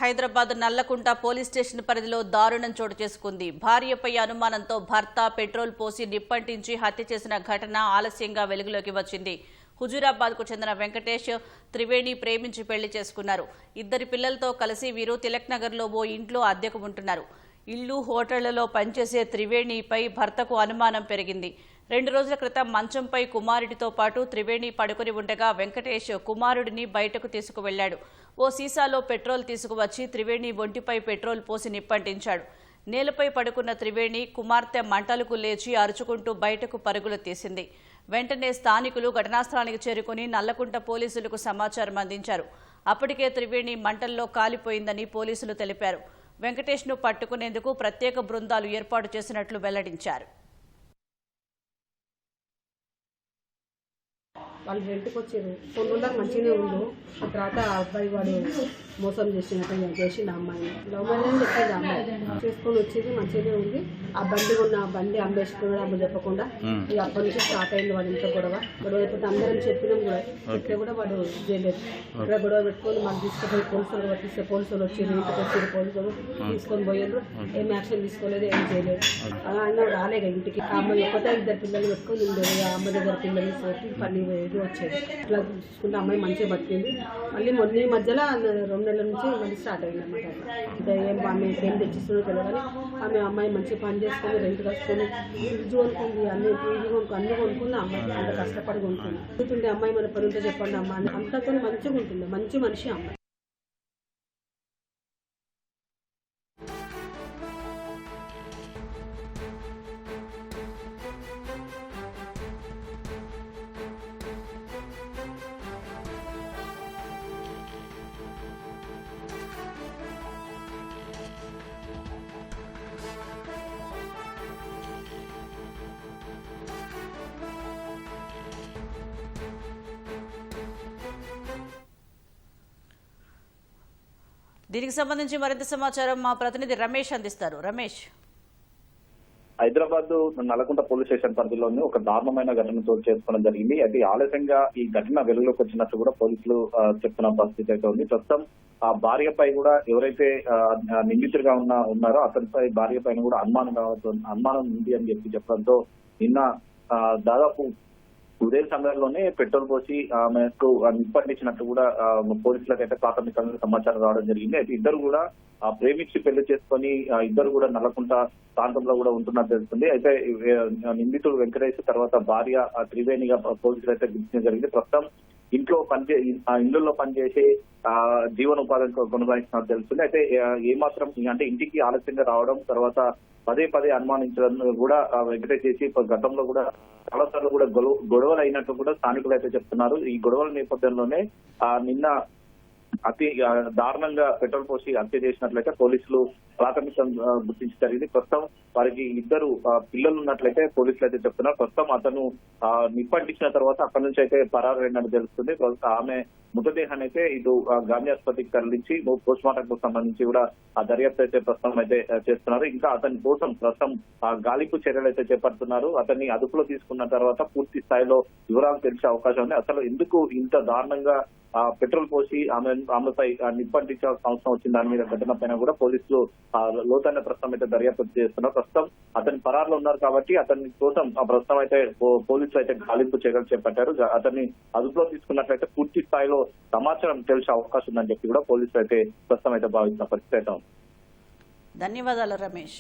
Hyderabad Nallakunta police station పరిధిలో దారుణం చోటు చేసుకుంది. భార్యపై అనుమానంతో భర్త పెట్రోల్ పోసి నిప్పంటించి హత్య చేసిన ఘటన ఆలస్యంగా వెలుగులోకి వచ్చింది. హుజూరాబాద్కు చెందిన వెంకటేష్ త్రివేణి ప్రేమించి పెళ్లి చేసుకున్నారు. ఇద్దరి పిల్లలతో కలిసి వీరు తిలక్ నగర్లో ఓ ఇంట్లో అద్దెకు ఉంటున్నారు. ఇల్లు హోటళ్లలో పనిచేసే త్రివేణిపై భర్తకు అనుమానం పెరిగింది. 2 రోజుల క్రితం మంచంపై కుమారుడితో పాటు త్రివేణి పడుకుని ఉండగా వెంకటేష్ కుమారుడిని బయటకు తీసుకువెళ్లాడు. ఓ సీసాలో పెట్రోల్ తీసుకువచ్చి త్రివేణి ఒంటిపై పెట్రోల్ పోసి నిప్పంటించాడు. నేలపై పడుకున్న త్రివేణి కుమార్తె మంటలకు లేచి అరుచుకుంటూ బయటకు పరుగులు తీసింది. వెంటనే స్థానికులు ఘటనాస్థలానికి చేరుకుని నల్లకుంట పోలీసులకు సమాచారం అందించారు. అప్పటికే త్రివేణి మంటల్లో కాలిపోయిందని పోలీసులు తెలిపారు. వెంకటేష్ను పట్టుకునేందుకు ప్రత్యేక బృందాలు ఏర్పాటు చేసినట్లు వెల్లడించారు. వాళ్ళు రెంట్కి వచ్చారు. కొన్ని రోజులకు మంచిగానే ఉండు. ఆ తర్వాత ఆ అబ్బాయి వాడు మోసం చేసిన అమ్మాయిని లవ్ మ్యారేజ్ చెప్పేది. అమ్మాయి చేసుకొని వచ్చేది మంచిగానే ఉంది. ఆ బండి అమ్మేసుకున్నాడు అమ్మ చెప్పకుండా. ఇక అప్పటి నుంచి స్టార్ట్ అయింది వాడు ఇంట్లో గొడవ అయిపోతే అందరం చెప్పినాం కూడా. చెప్తే కూడా వాడు చేయలేదు. ఇక్కడ గొడవ పెట్టుకొని మనం తీసుకుపోయి పోలీసులు పట్టిస్తే పోలీసులు వచ్చారు. ఇంటికి వచ్చారు. పోలీసులు తీసుకొని పోయారు. ఏం యాక్షన్ తీసుకోలేదు, ఏం చేయలేదు. ఆయన రాలేగా ఇంటికి. ఆ అమ్మాయి ఒక్కటే 2 పిల్లలు పెట్టుకొని ఉండేది. ఆ అమ్మ దగ్గర పిల్లలు సోటి పని వచ్చేది. ఇట్లా చూసుకుంటే అమ్మాయి మంచిగా బతికింది. మళ్ళీ మొన్న మధ్యలో 2 నెలల నుంచి మళ్ళీ స్టార్ట్ అయింది అన్నమాట. అంటే ఆమె ఏం తెచ్చిస్తుందో తెలియదు. కానీ అమ్మాయి మంచిగా పని చేసుకొని రెంట్ కట్టుకొని ఫ్రిడ్జ్ కొనుక్కుంది, అన్ని టీవీ అన్ని కొనుక్కుంది. అమ్మాయి అంత కష్టపడి కొనుక్కుంది. కూర్చుంటే అమ్మాయి మన పని ఉంటే చెప్పండి అమ్మ అంతతో మంచిగా ఉంటుంది. మంచి మనిషి అమ్మాయి. దీనికి సంబంధించి మరింత సమాచారం మా ప్రతినిధి రమేష్ అందిస్తారు. రమేష్, హైదరాబాద్ నల్లకుంట పోలీస్ స్టేషన్ పరిధిలోని ఒక దారుణమైన ఘటన చోటు చేసుకోవడం జరిగింది. అయితే ఆలస్యంగా ఈ ఘటన వెలుగులోకి వచ్చినట్టు కూడా పోలీసులు చెప్తున్న పరిస్థితి అయితే ఉంది. ప్రస్తుతం ఆ భార్యపై కూడా ఎవరైతే నిందితుడిగా ఉన్నారో అతనిపై భార్య పైన కూడా అనుమానం ఉంది అని చెప్పడంతో నిన్న దాదాపు ఉదయం సమయంలోనే పెట్రోల్ పోసి ఆమెకు నిప్పండించినట్టు కూడా పోలీసులకు అయితే ప్రాథమికంగా సమాచారం రావడం జరిగింది. అయితే ఇద్దరు కూడా ప్రేమించి పెళ్లి చేసుకొని ఇద్దరు కూడా నల్లకుంట ప్రాంతంలో కూడా ఉంటున్నట్టు తెలుస్తుంది. అయితే నిందితుడు వెంకటేష్ తర్వాత భార్య త్రివేణిగా పోలీసులు అయితే గుర్తించడం జరిగింది. ప్రస్తుతం ఇళ్లలో పనిచేసి జీవనోపాధి కొనసాగిస్తున్నట్టు తెలుస్తుంది. అయితే ఏమాత్రం అంటే ఇంటికి ఆలస్యంగా రావడం, తర్వాత పదే అనుమానించడం కూడా వెంకటేష్ చేసి గతంలో కూడా చాలాసార్లు కూడా గొడవలు అయినట్టు కూడా స్థానికులు అయితే చెప్తున్నారు. ఈ గొడవల నేపథ్యంలోనే నిన్న అతి దారుణంగా పెట్రోల్ పోసి హత్య చేసినట్లయితే పోలీసులు ప్రాథమికంగా గుర్తించి జరిగింది. ప్రస్తుతం వారికి 2 పిల్లలు ఉన్నట్లయితే పోలీసులు అయితే చెప్తున్నారు. ప్రస్తుతం అతను నిప్పంటించిన తర్వాత అక్కడి నుంచి అయితే పరారైనట్టు తెలుస్తుంది. ఆమె మృతదేహాన్ని అయితే ఇటు గాంధీ ఆసుపత్రికి తరలించి పోస్ట్ మార్టం కు సంబంధించి కూడా ఆ దర్యాప్తు అయితే ప్రస్తుతం అయితే చేస్తున్నారు. ఇంకా అతని కోసం ప్రస్తుతం గాలింపు చర్యలు అయితే చేపడుతున్నారు. అతన్ని అదుపులో తీసుకున్న తర్వాత పూర్తి స్థాయిలో వివరాలు తెలిసే అవకాశం ఉంది. అసలు ఎందుకు ఇంత దారుణంగా పెట్రోల్ పోసి ఆమెపై నిప్పంటించాల్సిన అవసరం వచ్చింది దాని మీద ఘటన పైన కూడా పోలీసులు లోతైన ప్రస్తుతం అయితే దర్యాప్తు చేస్తున్నారు. ప్రస్తుతం అతని పరారులో ఉన్నారు కాబట్టి అతని కోసం ప్రస్తుతం అయితే పోలీసులు అయితే గాలింపు చర్యలు చేపట్టారు. అతన్ని అదుపులో తీసుకున్నట్లయితే పూర్తి స్థాయిలో సమాచారం తెలిసే అవకాశం ఉందని చెప్పి కూడా పోలీసులు అయితే ప్రస్తుతం అయితే భావిస్తున్న పరిస్థితి అయితే ఉంది. ధన్యవాదాలు రమేష్.